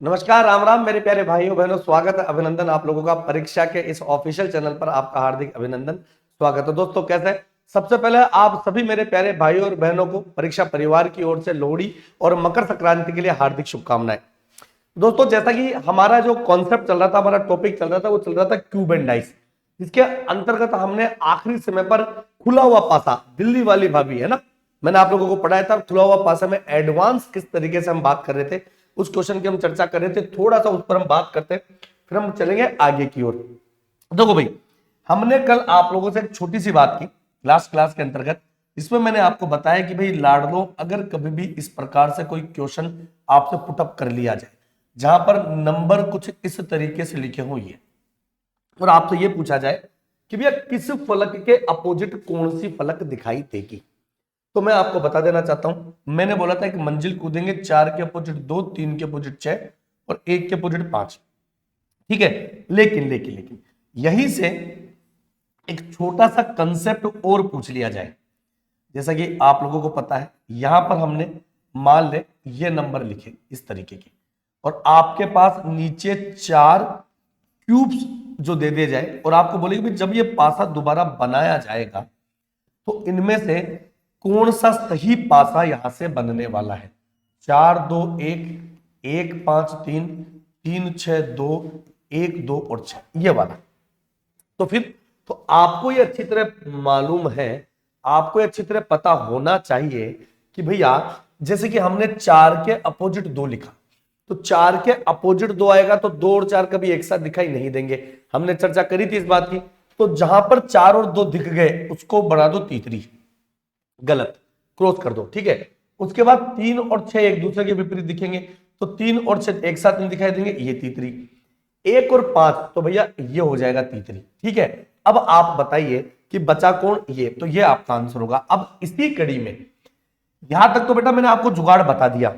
नमस्कार, राम राम मेरे प्यारे भाइयों बहनों, स्वागत है, अभिनंदन आप लोगों का परीक्षा के इस ऑफिशियल चैनल पर। आपका हार्दिक अभिनंदन, स्वागत है। दोस्तों कैसे हैं? सबसे पहले आप सभी मेरे प्यारे भाइयों और बहनों को परीक्षा परिवार की ओर से लोहड़ी और मकर संक्रांति के लिए हार्दिक शुभकामनाएं। दोस्तों जैसा कि हमारा जो कॉन्सेप्ट चल रहा था, हमारा टॉपिक चल रहा था, वो चल रहा था क्यूब एंड डाइस, जिसके अंतर्गत हमने आखिरी समय पर खुला हुआ पासा, दिल्ली वाली भाभी है ना, मैंने आप लोगों को पढ़ाया था। खुला हुआ पासा में एडवांस किस तरीके से हम बात कर रहे थे, उस क्वेश्चन की हम चर्चा कर रहे थे, थोड़ा सा उस पर हम बात करते हैं, फिर हम चलेंगे आगे की ओर। देखो भाई, हमने कल आप लोगों से एक छोटी सी बात की लास्ट क्लास के अंतर्गत, इसमें मैंने आपको बताया कि भाई लाडलो, अगर कभी भी इस प्रकार से कोई क्वेश्चन आपसे पुटअप कर लिया जाए जहां पर नंबर कुछ इस तरीके से लिखे हो ये, और आपसे ये पूछा जाए कि भैया किस फलक के अपोजिट कौन सी फलक दिखाई देगी, तो मैं आपको बता देना चाहता हूं। मैंने बोला था एक मंजिल कूदेंगे, 4 के अपोजिट 2, 3 के अपोजिट 6 और 1 के अपोजिट 5। ठीक है, लेकिन लेकिन लेकिन यहीं से एक छोटा सा कंसेप्ट और पूछ लिया जाए। जैसा कि आप लोगों को पता है, यहां पर हमने मान ले ये नंबर लिखे इस तरीके के, और आपके पास नीचे 4 क्यूब्स जो दे दिए जाए, और आपको बोलेगी भाई जब ये पासा दोबारा बनाया जाएगा तो इनमें से कौन सा सही पासा यहां से बनने वाला है। 4 2 1, 1 5 3, 3 6 2, 1 2 और 6, ये वाला। तो फिर तो आपको ये अच्छी तरह मालूम है, आपको ये अच्छी तरह पता होना चाहिए कि भैया जैसे कि हमने 4 के अपोजिट 2 लिखा, तो 4 के अपोजिट 2 आएगा तो 2 और 4 कभी एक साथ दिखाई नहीं देंगे, हमने चर्चा करी थी इस बात की। तो जहां पर 4 और 2 दिख गए उसको बढ़ा दो तीसरी, गलत, क्रॉस कर दो। ठीक है, उसके बाद 3 और 6 एक दूसरे के विपरीत दिखेंगे, तो 3 और 6 एक साथ नहीं दिखाई देंगे, ये तीसरी। 1 और 5 तो भैया ये हो जाएगा तीसरी। ठीक है, अब आप बताइए कि बचा कौन, ये, तो ये आपका आंसर होगा। अब इसी कड़ी में, यहां तक तो बेटा मैंने आपको जुगाड़ बता दिया।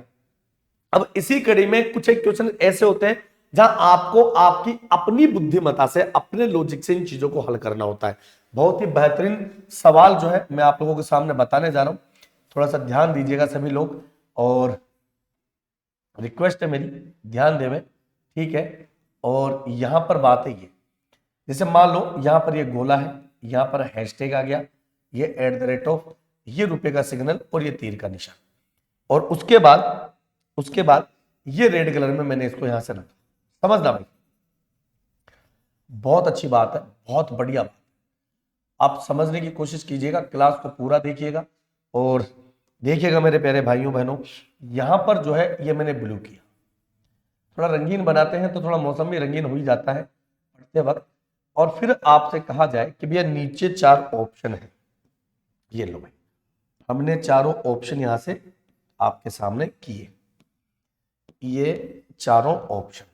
अब इसी कड़ी में कुछ एक क्वेश्चन ऐसे होते हैं जहां आपको आपकी अपनी बुद्धिमत्ता से, अपने लॉजिक से इन चीजों को हल करना होता है। बहुत ही बेहतरीन सवाल जो है मैं आप लोगों के सामने बताने जा रहा हूं, थोड़ा सा ध्यान दीजिएगा सभी लोग, और रिक्वेस्ट है मेरी, ध्यान देवे। ठीक है, और यहां पर बात है ये, जैसे मान लो यहां पर ये गोला है, यहां पर हैशटैग आ गया, ये @ ये रुपए का सिग्नल और ये तीर का निशान, और उसके बाद ये रेड कलर में मैंने इसको यहां से रखा। समझना भाई, बहुत अच्छी बात है, बहुत बढ़िया बात। आप समझने की कोशिश कीजिएगा, क्लास को पूरा देखिएगा और देखिएगा मेरे प्यारे भाइयों बहनों। यहां पर जो है ये मैंने ब्लू किया, थोड़ा रंगीन बनाते हैं तो थोड़ा मौसम भी रंगीन हो ही जाता है पढ़ते वक्त। और फिर आपसे कहा जाए कि भैया नीचे 4 ऑप्शन है, ये लो भाई, हमने चारों ऑप्शन यहां से आपके सामने किए, ये चारों ऑप्शन।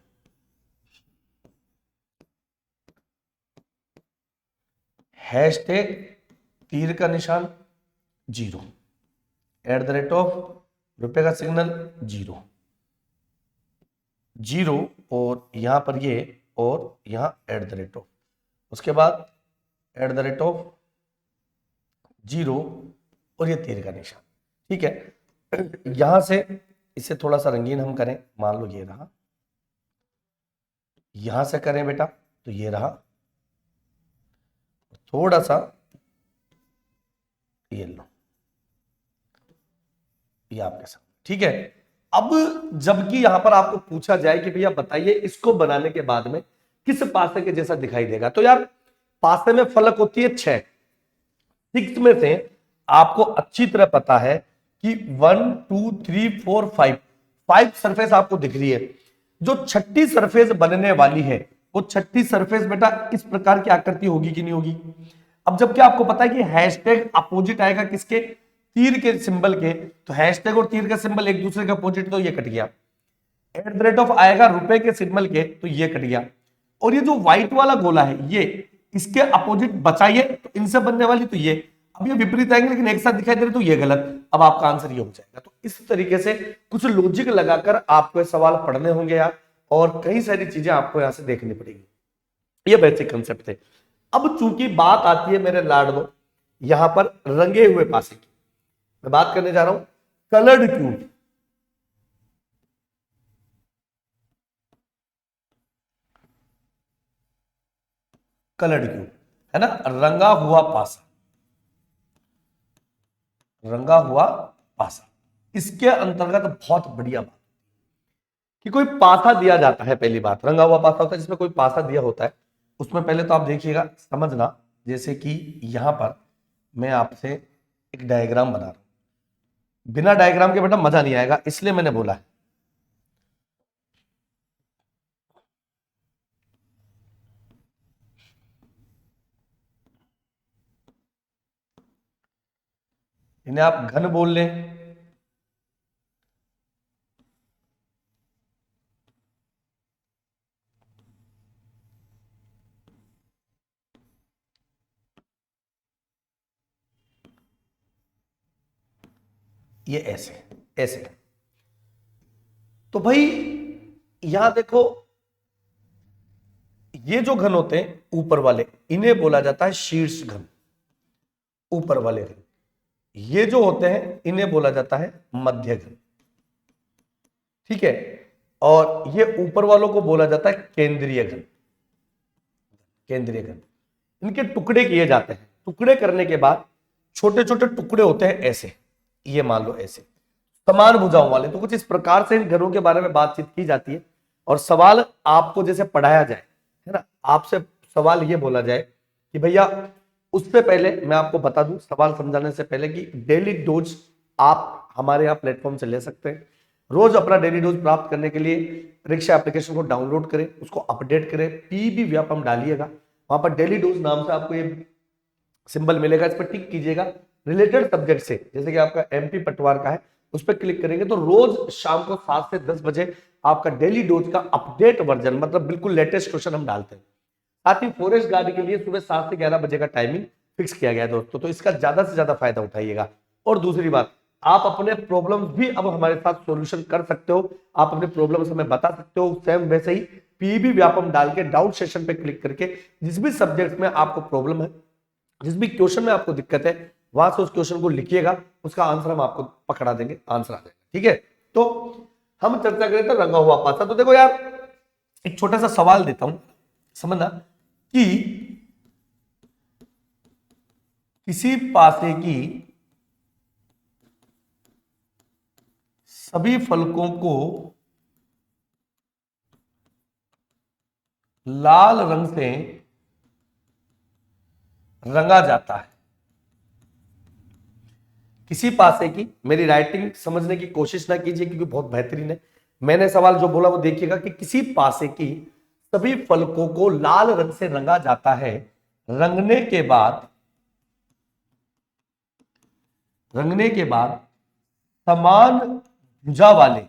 हैशटैग, तीर का निशान 0, रुपए का सिग्नल 0 0, और यहां पर ये, और यहां उसके बाद @ 0 और ये तीर का निशान। ठीक है, यहां से इसे थोड़ा सा रंगीन हम करें, मान लो ये रहा, यहां से करें बेटा तो ये रहा, थोड़ा सा ये लो, ये आपके साथ। ठीक है, अब जबकि यहां पर आपको पूछा जाए कि भैया बताइए इसको बनाने के बाद में किस पासे के जैसा दिखाई देगा, तो यार पासे में फलक होती है 6, 6 में से आपको अच्छी तरह पता है कि 1 2 3 4 5 सरफेस आपको दिख रही है। जो छठी सरफेस बनने वाली है वो छठी सरफेस बेटा इस प्रकार की आकृति होगी कि नहीं होगी। अब जबकि आपको पता है कि हैशटैग अपोजिट आएगा किसके, तीर के सिंबल के, तो हैशटैग और तीर का सिंबल एक दूसरे के अपोजिट, तो ये कट गया। आएगा रुपए के सिंबल के, तो ये कट गया। और ये जो व्हाइट वाला गोला है ये इसके अपोजिट बचाइए, तो इनसे बनने वाली तो ये, अब ये विपरीत आएंगे लेकिन एक साथ दिखाई दे रहे तो ये गलत। अब आपका आंसर ये हो जाएगा। तो इस तरीके से कुछ लॉजिक लगाकर आपको सवाल पढ़ने होंगे यार, और कई सारी चीजें आपको यहां से देखनी पड़ेगी। ये बेसिक कंसेप्ट है। अब चूंकि बात आती है मेरे लाडलो यहां पर रंगे हुए पासे की, मैं बात करने जा रहा हूं कलर्ड क्यूब। कलर्ड क्यूब, है ना, रंगा हुआ पासा, रंगा हुआ पासा। इसके अंतर्गत बहुत बढ़िया बात कि कोई पासा दिया जाता है, पहली बात रंगा हुआ पासा होता है जिसमें कोई पासा दिया होता है। उसमें पहले तो आप देखिएगा, समझना, जैसे कि यहां पर मैं आपसे एक डायग्राम बना रहा हूं, बिना डायग्राम के बेटा मजा नहीं आएगा, इसलिए मैंने बोला है। इन्हें आप घन बोल लें, ये ऐसे ऐसे। तो भाई यहां देखो, ये जो घन होते हैं ऊपर वाले, इन्हें बोला जाता है शीर्ष घन, ऊपर वाले घन। ये जो होते हैं इन्हें बोला जाता है मध्य घन, ठीक है। और ये ऊपर वालों को बोला जाता है केंद्रीय घन, केंद्रीय घन। इनके टुकड़े किए जाते हैं, टुकड़े करने के बाद छोटे छोटे टुकड़े होते हैं ऐसे, ये मान लो ऐसे समान भुजाओं वाले। तो कुछ इस प्रकार से इन घरों के बारे में बातचीत की जाती है। और सवाल आपको जैसे पढ़ाया जाए, है ना, आपसे सवाल ये बोला जाए कि भैया, उससे पहले मैं आपको बता दूं, सवाल समझाने से पहले, कि डेली डोज आप हमारे यहाँ प्लेटफॉर्म से ले सकते हैं। रोज अपना डेली डोज प्राप्त करने के लिए परीक्षा एप्लीकेशन को डाउनलोड करें, उसको अपडेट करें, पीबी व्यापम डालिएगा, वहां पर डेली डोज नाम से आपको ये सिंबल मिलेगा, इस पर टिक कीजिएगा। रिलेटेड सब्जेक्ट से, जैसे कि आपका एमपी पटवार का है, उस पर क्लिक करेंगे तो रोज शाम को 7 से 10 बजे आपका डेली डोज का अपडेट वर्जन, मतलब बिल्कुल लेटेस्ट क्वेश्चन हम डालते हैं। साथ ही फॉरेस्ट गार्ड के लिए सुबह 7 से 11 बजे का टाइमिंग फिक्स किया गया है दोस्तों, तो इसका ज्यादा से ज्यादा फायदा उठाइएगा। और दूसरी बात, आप अपने प्रॉब्लम्स भी अब हमारे साथ सॉल्यूशन कर सकते हो, आप अपने प्रॉब्लम्स हमें बता सकते हो। सेम वैसे ही पीबी व्यापम डाल के डाउट सेशन पे क्लिक करके जिस भी सब्जेक्ट में आपको प्रॉब्लम है, जिस भी क्वेश्चन में आपको दिक्कत है, वहां से उस क्वेश्चन को लिखिएगा, उसका आंसर हम आपको पकड़ा देंगे, आंसर आ जाएगा, ठीक है। तो हम चर्चा करें तो रंगा हुआ पासा। तो देखो यार, एक छोटा सा सवाल देता हूं, समझना, कि किसी पासे की सभी फलकों को लाल रंग से रंगा जाता है। किसी पासे की, मेरी राइटिंग समझने की कोशिश ना कीजिए क्योंकि बहुत बेहतरीन है, मैंने सवाल जो बोला वो देखिएगा, कि किसी पासे की सभी फलकों को लाल रंग से रंगा जाता है, रंगने के बाद, रंगने के बाद समान भुजा वाले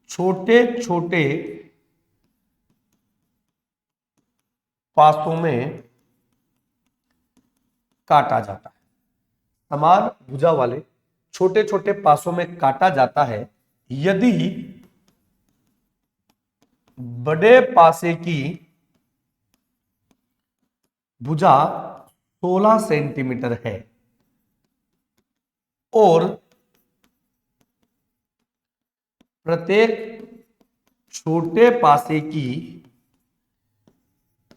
छोटे छोटे पासों में काटा जाता है। समान भुजा वाले छोटे छोटे पासों में काटा जाता है यदि बड़े पासे की भुजा 16 सेंटीमीटर है और प्रत्येक छोटे पासे की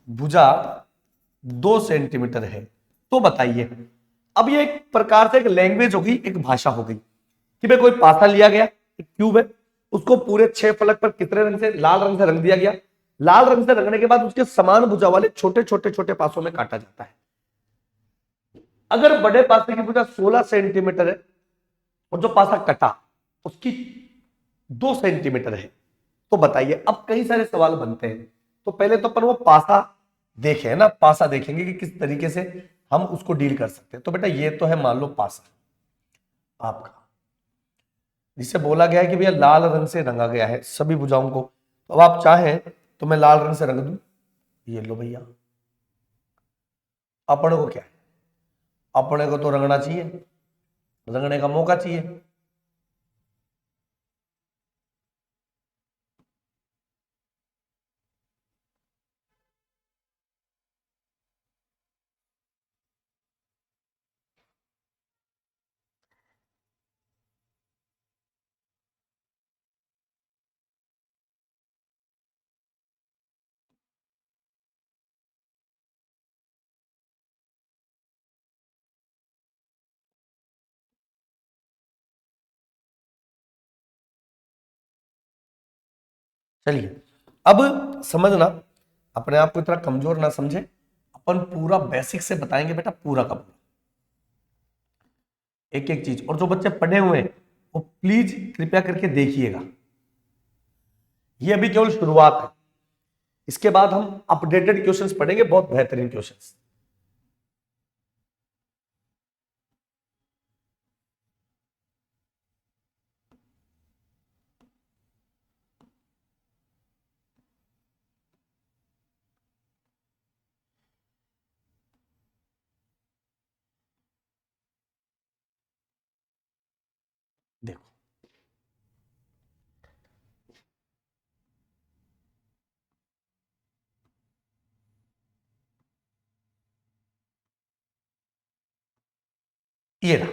भुजा 2 सेंटीमीटर है। तो बताइए, अब ये एक प्रकार से एक लैंग्वेज होगी, एक भाषा हो गई, कि भाई कोई पासा लिया गया, एक क्यूब है, उसको पूरे 6 फलक पर कितने रंग से, लाल रंग से रंग दिया गया। लाल रंग से रंगने के बाद उसके समान भुजा वाले छोटे छोटे छोटे पासों में काटा जाता है। अगर बड़े पासे की भुजा 16 सेंटीमीटर है और जो पासा कटा उसकी 2 सेंटीमीटर है, तो बताइए, अब कई सारे सवाल बनते हैं। तो पहले तो अपन वो पासा देखे, है ना, पासा देखेंगे कि किस तरीके से हम उसको डील कर सकते हैं। तो बेटा ये तो है, मान लो पासा आपका, जिसे बोला गया है कि भैया लाल रंग से रंगा गया है सभी भुजाओं को। तो अब आप चाहें तो मैं लाल रंग से रंग दूं, ये लो भैया। अपने को क्या है, अपने को तो रंगना चाहिए, रंगने का मौका चाहिए। चलिए अब समझना, अपने आप को इतना कमजोर ना समझे, अपन पूरा बेसिक से बताएंगे बेटा, पूरा का पूरा एक एक चीज। और जो बच्चे पढ़े हुए हैं वो प्लीज कृपया करके देखिएगा, ये अभी केवल शुरुआत है। इसके बाद हम अपडेटेड क्वेश्चंस पढ़ेंगे, बहुत बेहतरीन क्वेश्चंस। देखो ये रहा,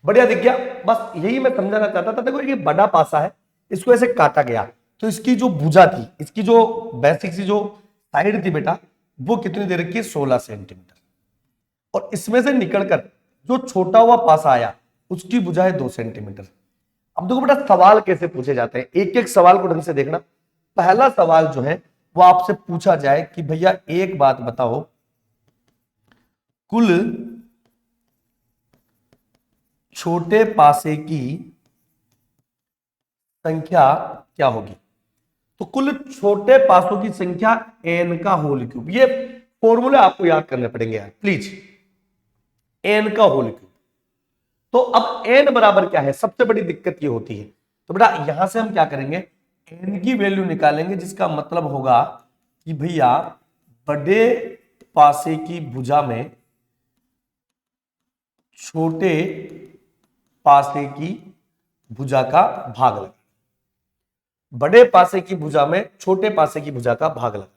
बढ़िया दिख गया। बस यही मैं समझाना चाहता था। देखो ये बड़ा पासा है, इसको ऐसे काटा गया तो इसकी जो भुजा थी, इसकी जो बेसिक सी जो साइड थी बेटा, वो कितनी दे रखी है, 16 सेंटीमीटर। और इसमें से निकलकर जो छोटा हुआ पासा आया उसकी भुजा है 2 सेंटीमीटर। अब देखो बेटा सवाल कैसे पूछे जाते हैं, एक एक सवाल को ढंग से देखना। पहला सवाल जो है वो आपसे पूछा जाए कि भैया एक बात बताओ, कुल छोटे पासे की संख्या क्या होगी। तो कुल छोटे पासों की संख्या n का होल क्यूब। ये फॉर्मूले आपको याद करने पड़ेंगे यार प्लीज, n का होल क्यूब। तो अब n बराबर क्या है, सबसे बड़ी दिक्कत ये होती है। तो बेटा यहां से हम क्या करेंगे, n की वैल्यू निकालेंगे, जिसका मतलब होगा कि भैया बड़े पासे की भुजा में छोटे पासे की भुजा का भाग लगा, बड़े पासे की भुजा में छोटे पासे की भुजा का भाग लगा।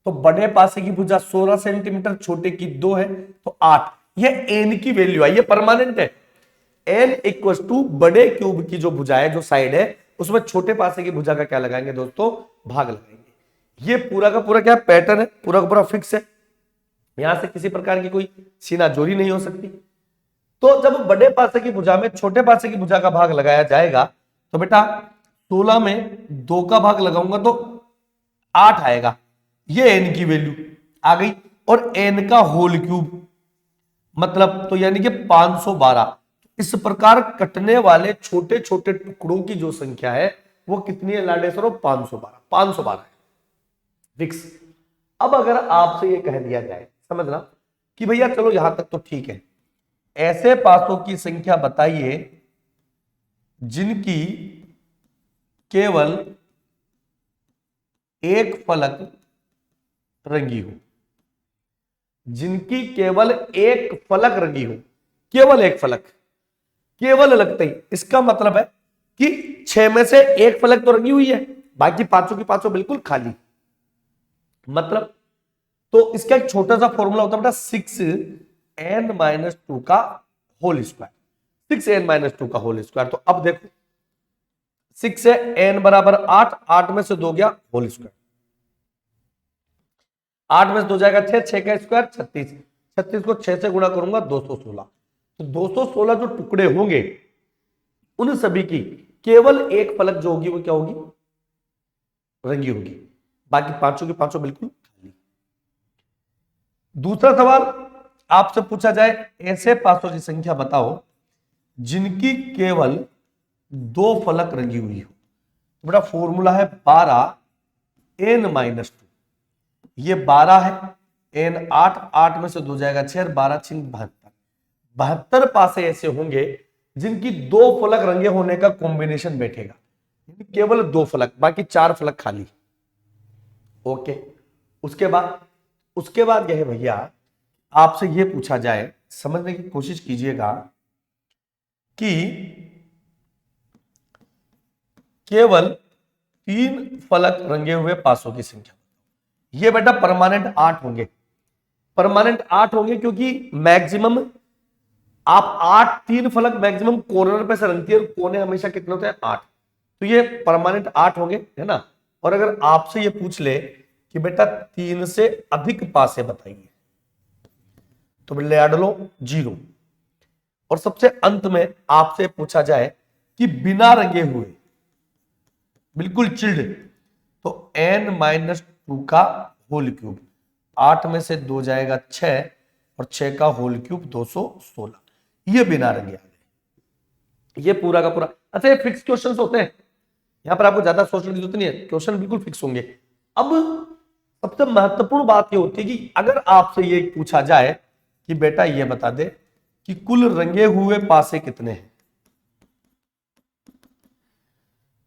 तो बड़े पासे की भुजा 16 सेंटीमीटर, छोटे की 2 है तो 8। ये n की वैल्यू है, ये परमानेंट है। n इक्वल टू बड़े क्यूब की जो भुजा है, जो साइड है, उसमें छोटे पासे की भुजा का क्या लगाएंगे दोस्तों, भाग लगाएंगे। ये पूरा का पूरा क्या पैटर्न है, पूरा का पूरा फिक्स है, यहां से किसी प्रकार की कोई सीना जोरी नहीं हो सकती। तो जब बड़े पासे की भुजा में छोटे पासे की भुजा का भाग लगाया जाएगा तो बेटा 16 में 2 का भाग लगाऊंगा तो 8 आएगा, ये n की वैल्यू आ गई। और n का होल क्यूब मतलब तो यानी कि 512। इस प्रकार कटने वाले छोटे छोटे टुकड़ों की जो संख्या है वो कितनी है लाडेसरो, 512। 512 है फिक्स। अब अगर आपसे ये कह दिया जाए, समझना कि भैया चलो यहां तक तो ठीक है, ऐसे पासों की संख्या बताइए जिनकी केवल एक फलक रंगी हो, जिनकी केवल एक फलक रंगी हो, केवल एक फलक, केवल लगते ही, इसका मतलब है कि 6 में से एक फलक तो रंगी हुई है, बाकी पांचों की पांचों बिल्कुल खाली। मतलब तो इसका एक छोटा सा फॉर्मूला होता है बेटा, 6n-2 का होल स्क्वायर, 6n-2 का होल स्क्वायर। तो अब देखो 6 से n बराबर 8, 8 में से 2 गया होल स्क्वायर, 8 में से 2 जाएगा 6, 6 का स्क्वायर 36, 36 को 6 से गुणा करूंगा 216। तो 216 जो टुकड़े होंगे उन सभी की केवल एक फलक जो होगी वो क्या होगी, रंगी होगी, बाकी पांचों की पांचों बिल्कुल खाली। दूसरा सवाल आपसे पूछा जाए, ऐसे पासों की संख्या बताओ जिनकी केवल 2 फलक रंगी हुई हो। तो बेटा फॉर्मूला है 12n-2, ये 12 है, n 8, 8 में से 2 जाएगा 6, 12 6 72। 72 पासे ऐसे होंगे जिनकी 2 फलक रंगे होने का कॉम्बिनेशन बैठेगा, केवल 2 फलक, बाकी 4 फलक खाली। ओके, उसके बाद यह है भैया, आपसे यह पूछा जाए, समझने की कोशिश कीजिएगा कि केवल 3 फलक रंगे हुए पासों की संख्या। ये बेटा परमानेंट 8 होंगे, परमानेंट 8 होंगे क्योंकि मैक्सिमम आप 8, 3 फलक मैक्सिमम कॉर्नर पे से रंगती है, और कोने हमेशा कितने होते हैं, 8। तो ये परमानेंट 8 होंगे, है ना। और अगर आपसे ये पूछ ले कि बेटा 3 से अधिक पासे बताइए, तो ले ऐड लो 0। और सबसे अंत में आपसे पूछा जाए कि बिना रंगे हुए, बिल्कुल चिल्ड तो n-2 का होल क्यूब, 8 में से 2 जाएगा 6 और 6 का होल क्यूब 216। ये बिना रंगे आ गए, ये पूरा का पूरा। अच्छा ये फिक्स क्वेश्चंस होते हैं, यहां पर आपको ज्यादा सोचने की जरूरत नहीं है, क्वेश्चन बिल्कुल फिक्स होंगे। अब सबसे महत्वपूर्ण बात ये होती है कि अगर आपसे ये पूछा जाए कि बेटा ये बता दे कि कुल रंगे हुए पासे कितने हैं,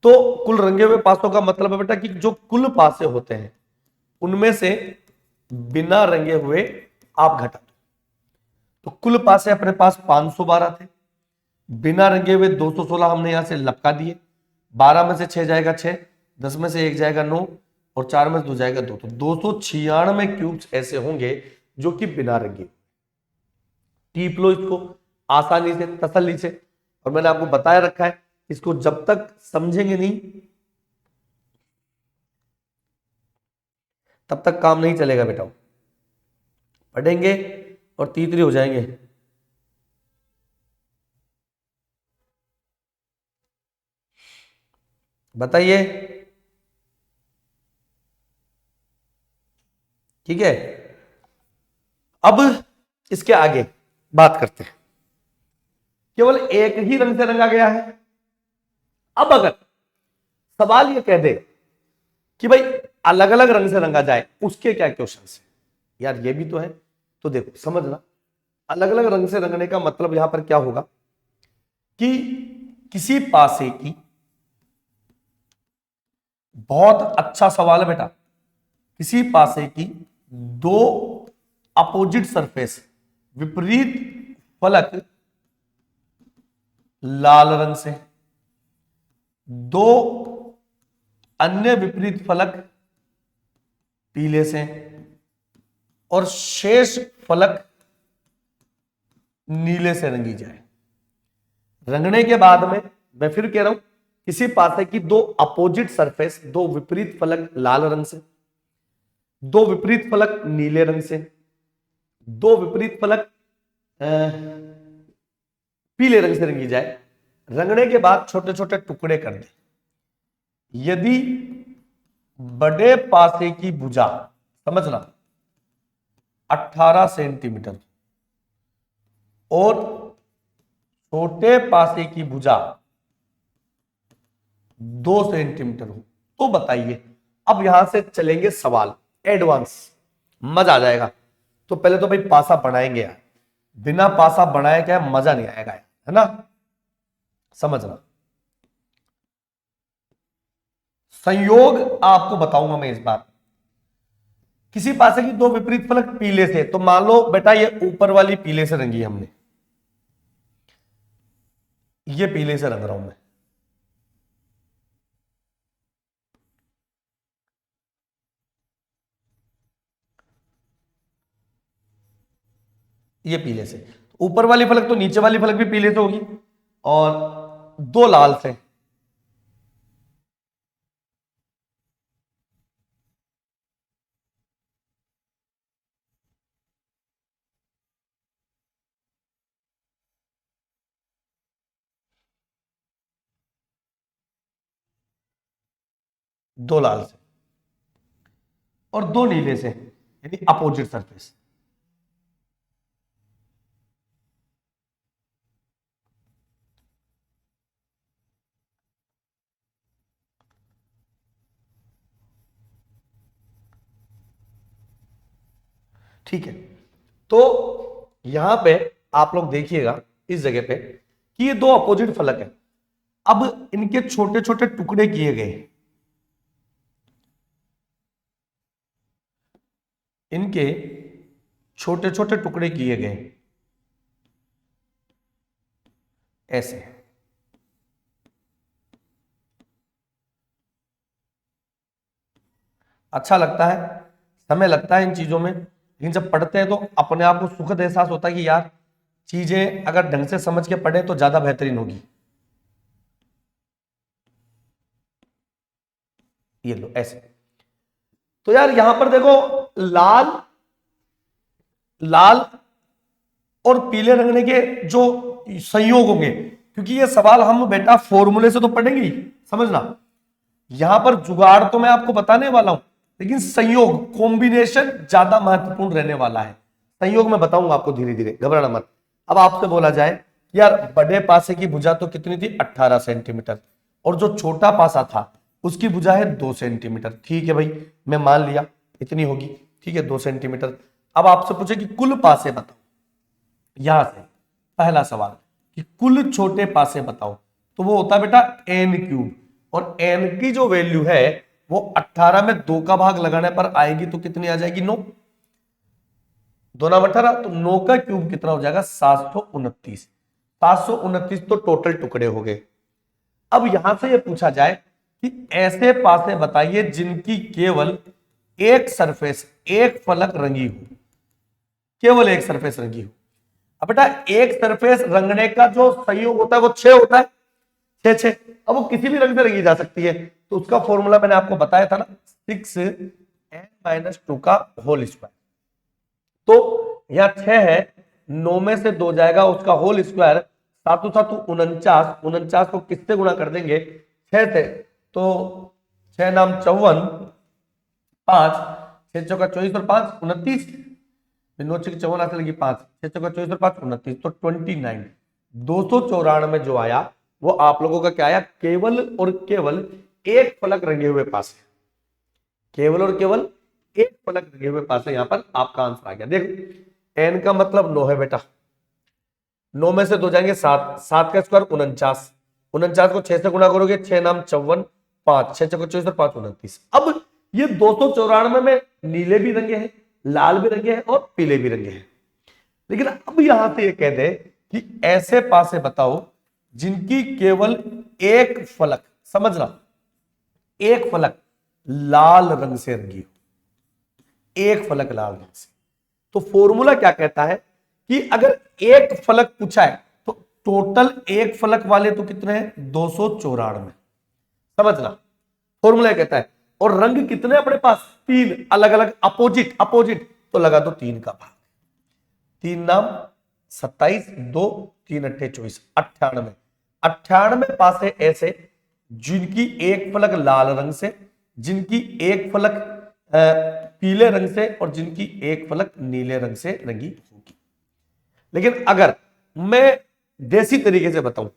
तो कुल रंगे हुए पासों का मतलब है बेटा कि जो कुल पासे होते हैं उनमें से बिना रंगे हुए आप घटा दो। तो कुल पासे अपने पास 512 थे, बिना रंगे हुए 216 हमने यहां से लपका दिए। 12 में से 6 जाएगा 6, 10 में से 1 जाएगा 9 और 4 में से 2 जाएगा 2, तो 296 क्यूब्स ऐसे होंगे जो कि बिना रंगे। टीप लो इसको आसानी से, तसल्ली से। और मैंने आपको बताया रखा है, इसको जब तक समझेंगे नहीं तब तक काम नहीं चलेगा बेटा। पढ़ेंगे और तीतरी हो जाएंगे। बताइए, ठीक है। अब इसके आगे बात करते हैं, केवल एक ही रंग से रंगा गया है। अब अगर सवाल ये कह दे कि भाई अलग अलग रंग से रंगा जाए, उसके क्या क्वेश्चन है यार, ये भी तो है। तो देखो समझना, अलग अलग रंग से रंगने का मतलब यहां पर क्या होगा कि किसी पासे की, बहुत अच्छा सवाल है बेटा, किसी पासे की दो अपोजिट सरफेस, विपरीत फलक लाल रंग से, दो अन्य विपरीत फलक पीले से और शेष फलक नीले से रंगी जाए। रंगने के बाद में मैं फिर कह रहा हूं, किसी पासे की दो अपोजिट सरफेस, दो विपरीत फलक लाल रंग से, दो विपरीत फलक नीले रंग से, दो विपरीत फलक पीले रंग से रंगी जाए। रंगने के बाद छोटे छोटे टुकड़े कर दे। यदि बड़े पासे की भुजा, समझना, 18 सेंटीमीटर और छोटे पासे की भुजा 2 सेंटीमीटर हो, तो बताइए। अब यहां से चलेंगे सवाल एडवांस, मजा आ जाएगा। तो पहले तो भाई पासा बनाएंगे यार, बिना पासा बनाए क्या मजा नहीं आएगा, है ना। समझना, संयोग आपको बताऊंगा मैं इस बार। किसी पासे की दो विपरीत फलक पीले से, तो मान लो बेटा ये ऊपर वाली पीले से रंगी हमने, ये पीले से रंग रहा हूं मैं, ये पीले से। ऊपर वाली फलक तो नीचे वाली फलक भी पीले से होगी, और दो लाल से, दो लाल से और दो नीले से, यानी अपोजिट सरफेस। ठीक है, तो यहां पे आप लोग देखिएगा इस जगह पे कि ये दो अपोजिट फलक है। अब इनके छोटे छोटे टुकड़े किए गए, इनके छोटे छोटे टुकड़े किए गए ऐसे। अच्छा लगता है, समय लगता है इन चीजों में, लेकिन जब पढ़ते हैं तो अपने आप को सुखद एहसास होता है कि यार चीजें अगर ढंग से समझ के पढ़े तो ज्यादा बेहतरीन होगी। ये लो ऐसे। तो यार यहां पर देखो, लाल लाल और पीले रंगने के जो संयोग होंगे, क्योंकि ये सवाल हम बेटा फॉर्मूले से तो पढ़ेंगे ही, समझना। यहां पर जुगाड़ तो मैं आपको बताने वाला हूं, लेकिन संयोग कॉम्बिनेशन ज्यादा महत्वपूर्ण रहने वाला है। संयोग में बताऊंगा आपको धीरे धीरे, घबराना मत। अब आपसे बोला जाए कि यार बड़े पासे की भुजा तो कितनी थी 18 सेंटीमीटर, और जो छोटा पासा था उसकी भुजा है 2 सेंटीमीटर। ठीक है भाई, मैं मान लिया इतनी होगी, ठीक है 2 सेंटीमीटर। अब आपसे पूछे कि कुल पासे बताओ, यहां से पहला सवाल कि कुल छोटे पासे बताओ, तो वो होता है बेटा n क्यूब, और n की जो वैल्यू है वो 18 में 2 का भाग लगाने पर आएगी तो कितनी आ जाएगी 9, 2 नाम 18, तो 9 का क्यूब कितना हो जाएगा 729। 729 तो टोटल टुकड़े हो गए। अब यहां से ये पूछा जाए कि ऐसे पासे बताइए जिनकी केवल एक सरफेस, एक फलक रंगी हो, केवल एक सरफेस रंगी हो। अब बेटा एक सरफेस रंगने का जो संयोग होता है वो 6 होता है, 6 6। अब वो किसी भी रंग से रंगी जा सकती है, तो उसका फॉर्मूला मैंने आपको बताया था ना, 6n-2 का होल स्क्वायर। तो यहां 6 है, 9 में से 2 जाएगा उसका होल स्क्वायर, 7 7 49, 49 को किससे गुणा कर देंगे 6 से, तो 6 नाम 54, 5 6 चौका 24 और 5 29, 9 6 54 आते लगी 5 6 चौका 24 और 5 29, तो 29। 294 जो आया वो आप लोगों का क्या आया, केवल और केवल एक फलक रंगे हुए पासे, केवल और केवल एक फलक रंगे हुए पासे। यहां पर आपका आंसर आ गया। देखो n का मतलब 9 है बेटा, 9 में से 2 जाएंगे 7, 7 का स्क्वायर 49, 49 को 6 से गुणा करोगे 6 नाम 54, 5 6 चौका 24 और 5 29। अब ये 294 में नीले भी रंगे हैं, लाल भी रंगे हैं और पीले भी रंगे हैं। लेकिन अब यहां से ये कह दे कि ऐसे पासे बताओ जिनकी केवल एक फलक, समझना एक फलक लाल रंग से रंगी हो, एक फलक लाल रंग से। तो फॉर्मूला क्या कहता है कि अगर एक फलक पूछा है तो टोटल एक फलक वाले तो कितने हैं 294, समझना फॉर्मूला कहता है। और रंग कितने अपने पास 3 अलग अलग, अपोजिट अपोजिट, तो लगा दो 3 का भाग, 3 नाम 27, 2 3 अट्ठे 24, 98। 98 पासे ऐसे जिनकी एक फलक लाल रंग से, जिनकी एक फलक पीले रंग से और जिनकी एक फलक नीले रंग से रंगी होगी। लेकिन अगर मैं देसी तरीके से बताऊं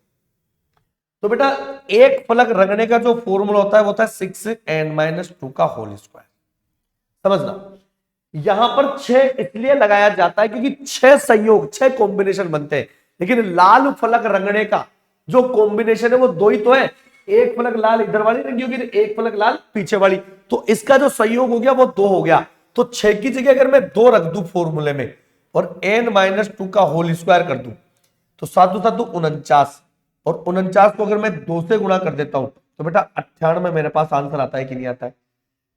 तो बेटा एक फलक रंगने का जो फॉर्मूला होता है वो होता है 6n-2 का होल स्क्वायर। समझना यहां पर 6 इसलिए लगाया जाता है क्योंकि 6 संयोग, 6 कॉम्बिनेशन बनते हैं, लेकिन लाल फलक रंगने का जो कॉम्बिनेशन है वो 2 ही तो है, एक फलक लाल इधर वाली रंगी होगी, एक फलक लाल पीछे वाली, तो इसका जो संयोग हो गया वो 2 हो गया। तो 6 की जगह अगर मैं 2 रख दूं फॉर्मूले में और n-2 का होल स्क्वायर कर दूं तो 7 7 49, और 49 को अगर मैं 2 से गुणा कर देता हूं तो बेटा 98 मेरे पास आंसर आता है कि नहीं आता है।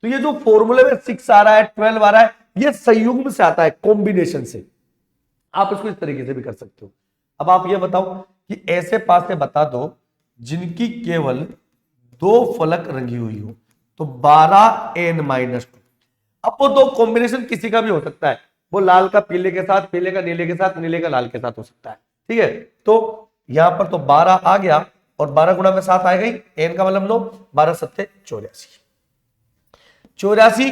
तो ये जो फॉर्मूले में 6 आ रहा है, 12 आ रहा है, ये संयुग्म से आता है, कॉम्बिनेशन से। आप इसको इस तरीके से भी कर सकते हो। अब आप ये बताओ कि ऐसे पासे बता दो जिनकी केवल 2 फलक रंगी हुई हो, तो 12n-2। अब वो 2 कॉम्बिनेशन किसी का भी हो सकता है, वो लाल का पीले के साथ, पीले का नीले के साथ, नीले का लाल के साथ हो सकता है, ठीक है। तो यहां पर तो 12 आ गया और 12 गुणा में 7 आ गई, n का मतलब 9, 12 7 84, 84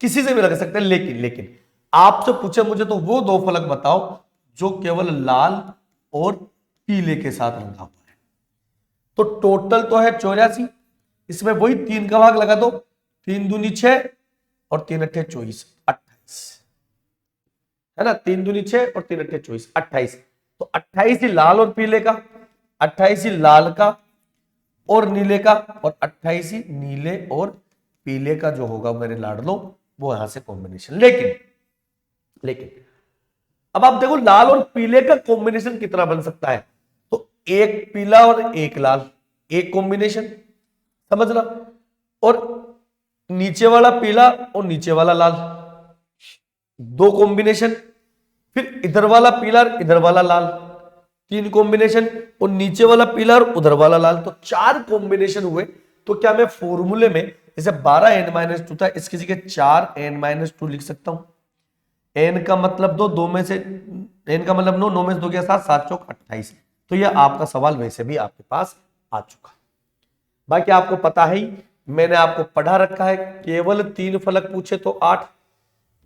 किसी से भी लग सकते हैं। लेकिन आपसे पूछे मुझे तो वो 2 फलक बताओ जो केवल लाल और पीले के साथ रंगा हुआ है। तो टोटल तो है 84, इसमें वही 3 का भाग लगा दो, 3 दूनी 6 और 3 अट्ठे 24, 28 है ना, 3 दूनी 6 और 3 अट्ठे 24, 28। तो 28 ही लाल और पीले का, 28 ही लाल का और नीले का, और 28 ही नीले और पीले का जो होगा मेरे लाडलो वो यहां से कॉम्बिनेशन। लेकिन अब आप देखो लाल और पीले का कॉम्बिनेशन कितना बन सकता है, तो एक पीला और एक लाल, एक कॉम्बिनेशन, समझना, और नीचे वाला पीला और नीचे वाला लाल, 2 कॉम्बिनेशन, फिर इधर वाला पीला और इधर वाला लाल, 3 कॉम्बिनेशन, और नीचे वाला पीला और उधर वाला लाल, तो 4 कॉम्बिनेशन हुए। तो क्या मैं फॉर्मूले में जैसे 12n-2 था, इसकी जगह 4n-2 लिख सकता हूं। n का मतलब 2 में से, n का मतलब 9, 9 में से 2 गया 7, 7 चौक 28। तो यह आपका सवाल वैसे भी आपके पास आ चुका। बाकी आपको पता ही, मैंने आपको पढ़ा रखा है, केवल 3 फलक पूछे तो 8,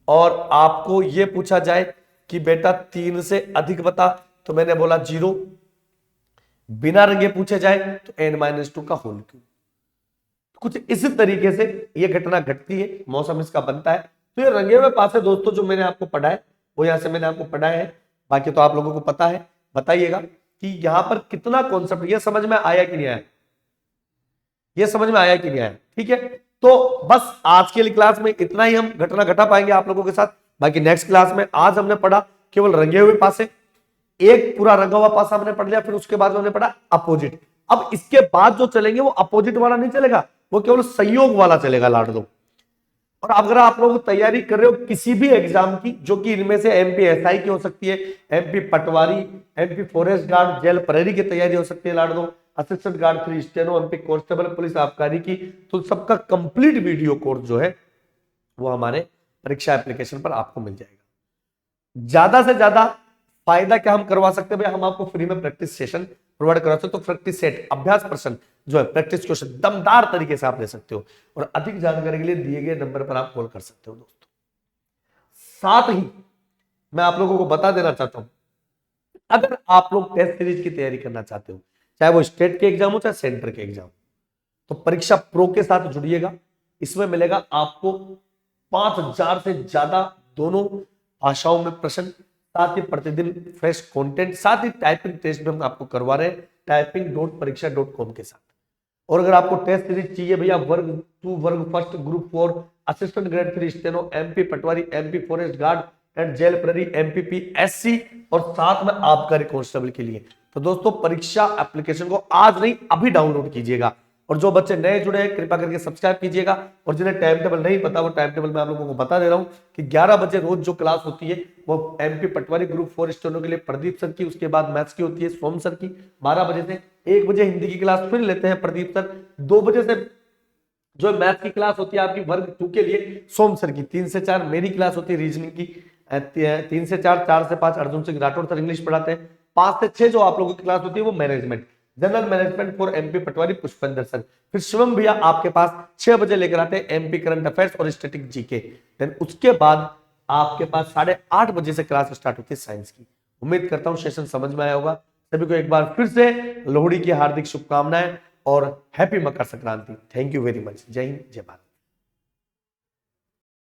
और आपको यह पूछा जाए कि बेटा 3 से अधिक बता, तो मैंने बोला 0। बिना रंगे पूछे जाए तो n-2 का होल क्यूब। कुछ इसी तरीके से यह घटना घटती है, मौसम इसका बनता है। तो ये रंगे हुए पास है दोस्तों, जो मैंने आपको पढ़ा है वो यहां से मैंने आपको पढ़ाया है। बाकी तो आप लोगों को पता है। बताइएगा कि यहां पर कितना कॉन्सेप्ट ये समझ में आया कि नहीं आया, ये समझ में आया कि नहीं आया। ठीक है, तो बस आज के लिए क्लास में इतना ही हम घटना घटा पाएंगे आप लोगों के साथ। बाकी नेक्स्ट क्लास में आज हमने पढ़ा केवल रंगे हुए पासे, एक पूरा रंगा हुआ पासा हमने पढ़ लिया, फिर उसके बाद हमने पढ़ा अपोजिट। अब इसके बाद जो चलेंगे वो अपोजिट वाला नहीं चलेगा, वो केवल संयोग वाला चलेगा लाड लो। और अगर आप लोग तैयारी कर रहे हो किसी भी एग्जाम की, जो कि इनमें से एमपी एसआई की हो सकती है, MP Patwari, MP forest guard, jail प्रहरी की तैयारी हो सकती है लाड दो, assistant guard 3 steno, MP constable police आबकारी की, तो सबका कंप्लीट वीडियो कोर्स जो है वो हमारे परीक्षा एप्लीकेशन पर आपको मिल जाएगा। ज्यादा से ज्यादा फायदा क्या हम करवा सकते हैं, हम आपको फ्री में प्रैक्टिस सेशन प्रोवाइड करा सकते हो। तो प्रैक्टिस सेट, अभ्यास प्रश्न जो है, प्रैक्टिस क्वेश्चन दमदार तरीके से आप ले सकते हो, और अधिक जानकारी के लिए दिए गए नंबर पर आप कॉल कर सकते हो दोस्तों। साथ ही मैं आप लोगों को बता देना चाहता हूं, अगर आप लोग टेस्ट सीरीज की तैयारी करना चाहते हो, चाहे वो स्टेट के एग्जाम हो चाहे सेंटर के एग्जाम, तो परीक्षा प्रो के साथ जुड़िएगा। इसमें मिलेगा आपको 5000 से ज्यादा दोनों भाषाओं में प्रश्न, साथ ही प्रतिदिन फ्रेश कंटेंट, साथ ही टाइपिंग टेस्ट भी हम आपको करवा रहे हैं typing.pariksha.com के साथ। और अगर आपको टेस्ट सीरीज चाहिए भैया, वर्ग 2, वर्ग first, group 4, assistant grade 3 steno, MP Patwari, MP forest guard and jail Prahari, MPPSC, और साथ में आबकारी कांस्टेबल के लिए, तो दोस्तों परीक्षा एप्लीकेशन को आज नहीं अभी डाउनलोड कीजिएगा। और जो बच्चे नए जुड़े हैं कृपया करके सब्सक्राइब कीजिएगा। और जिन्हें टाइम टेबल नहीं पता, वो टाइम टेबल मैं आप लोगों को बता दे रहा हूं कि 11 बजे रोज जो क्लास होती है वो एमपी पटवारी ग्रुप 4 स्टेनो के लिए प्रदीप सर की, उसके बाद मैथ्स की होती है सोम सर की 12 बजे से, 1 बजे हिंदी की क्लास फिर लेते हैं प्रदीप सर, 2 बजे से जो मैथ की क्लास होती है आपकी वर्ग 2 के लिए सोम सर की, 3 से 4 मेरी क्लास होती है रीजनिंग की, 3 से 4, 4 से 5 अर्जुन सिंह राठौर सर इंग्लिश पढ़ाते हैं, 5 से 6 जो आप लोगों की क्लास होती है वो management, general management for MP Patwari Pushpendra sir, फिर शिवम भैया आपके पास 6 बजे लेकर आते हैं एमपी करंट अफेयर्स और स्टैटिक जीके। देन उसके बाद आपके पास 8:30 बजे से क्लास स्टार्ट होती है साइंस की। उम्मीद करता हूं सेशन समझ में आया होगा। सभी को एक बार फिर से लोहड़ी की हार्दिक शुभकामनाएं और happy Makar Sankranti. Thank you very much. जय हिंद, जय भारत।